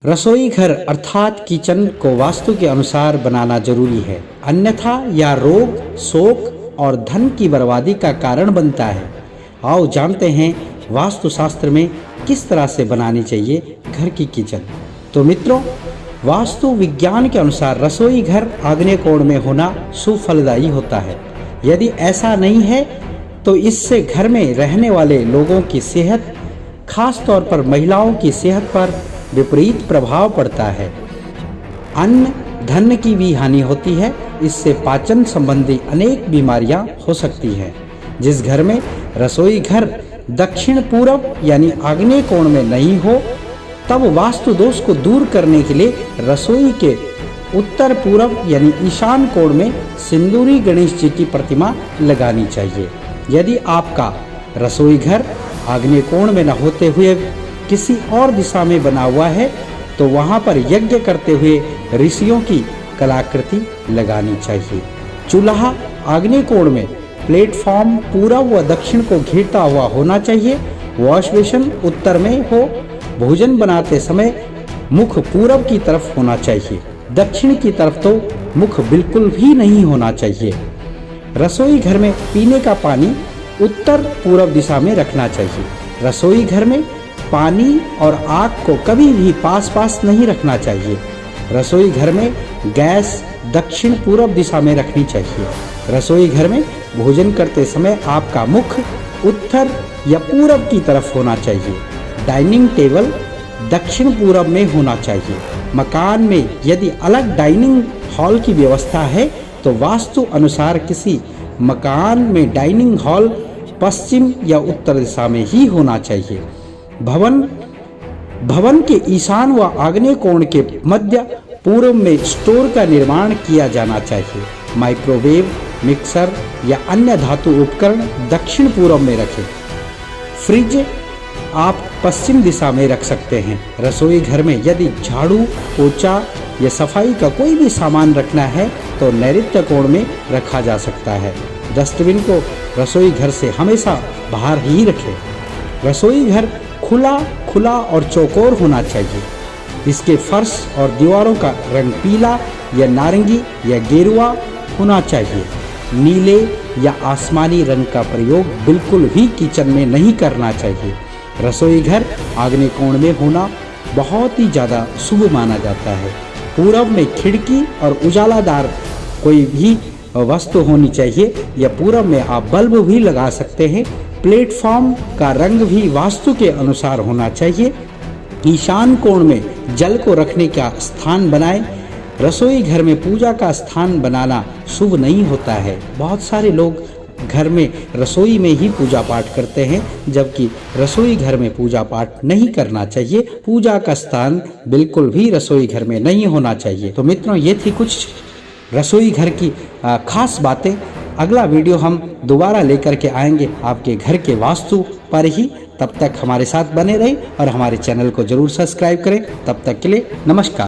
रसोई घर अर्थात किचन को वास्तु के अनुसार बनाना जरूरी है, अन्यथा यह रोग, शोक और धन की बर्बादी का कारण बनता है। आओ जानते हैं वास्तु शास्त्र में किस तरह से बनानी चाहिए घर की किचन। तो मित्रों, वास्तु विज्ञान के अनुसार रसोई घर आग्नेय कोण में होना शुभ फलदायी होता है। यदि ऐसा नहीं है तो इससे घर में रहने वाले लोगों की सेहत, खास तौर पर महिलाओं की सेहत पर विपरीत प्रभाव पड़ता है। अन्न धन की भी हानि होती है। इससे पाचन संबंधी अनेक बीमारियां हो सकती हैं। जिस घर में रसोई घर दक्षिण पूर्व यानी आग्नेय कोण में नहीं हो, तब वास्तु दोष को दूर करने के लिए रसोई के उत्तर पूर्व यानी ईशान कोण में सिंदूरी गणेश जी की प्रतिमा लगानी चाहिए। यदि आपका रसोई घर आग्नेय कोण में न होते हुए किसी और दिशा में बना हुआ है, तो वहां पर यज्ञ करते हुए ऋषियों की कलाकृति लगानी चाहिए। चूल्हा आग्नेय कोण में प्लेटफॉर्म पूर्व व दक्षिण को घेरता हुआ होना चाहिए। वॉश बेसिन उत्तर में हो। भोजन बनाते समय मुख पूर्व की तरफ होना चाहिए। दक्षिण की तरफ तो मुख बिल्कुल भी नहीं होना चाहिए। रसोई घर में पीने का पानी उत्तर पूर्व दिशा में रखना चाहिए। रसोई घर में पानी और आग को कभी भी पास पास नहीं रखना चाहिए। रसोई घर में गैस दक्षिण पूर्व दिशा में रखनी चाहिए। रसोई घर में भोजन करते समय आपका मुख उत्तर या पूर्व की तरफ होना चाहिए। डाइनिंग टेबल दक्षिण पूर्व में होना चाहिए। मकान में यदि अलग डाइनिंग हॉल की व्यवस्था है, तो वास्तु अनुसार किसी मकान में डाइनिंग हॉल पश्चिम या उत्तर दिशा में ही होना चाहिए। भवन के ईशान व आग्नेय कोण के मध्य पूर्व में स्टोर का निर्माण किया जाना चाहिए। माइक्रोवेव, मिक्सर या अन्य धातु उपकरण दक्षिण पूर्व में रखें। फ्रिज आप पश्चिम दिशा में रख सकते हैं। रसोई घर में यदि झाड़ू, पोछा या सफाई का कोई भी सामान रखना है, तो नैऋत्य कोण में रखा जा सकता है। डस्टबिन को रसोई घर से हमेशा बाहर ही रखें। रसोई घर खुला और चौकोर होना चाहिए। इसके फर्श और दीवारों का रंग पीला या नारंगी या गेरुआ होना चाहिए। नीले या आसमानी रंग का प्रयोग बिल्कुल भी किचन में नहीं करना चाहिए। रसोई घर आग्नेय कोण में होना बहुत ही ज़्यादा शुभ माना जाता है। पूर्व में खिड़की और उजालादार कोई भी वस्तु होनी चाहिए, या पूर्व में आप बल्ब भी लगा सकते हैं। प्लेटफॉर्म का रंग भी वास्तु के अनुसार होना चाहिए। ईशान कोण में जल को रखने का स्थान बनाएं। रसोई घर में पूजा का स्थान बनाना शुभ नहीं होता है। बहुत सारे लोग घर में रसोई में ही पूजा पाठ करते हैं, जबकि रसोई घर में पूजा पाठ नहीं करना चाहिए। पूजा का स्थान बिल्कुल भी रसोई घर में नहीं होना चाहिए। तो मित्रों, ये थी कुछ रसोई घर की खास बातें। अगला वीडियो हम दोबारा लेकर के आएंगे आपके घर के वास्तु पर ही। तब तक हमारे साथ बने रहें और हमारे चैनल को जरूर सब्सक्राइब करें। तब तक के लिए नमस्कार।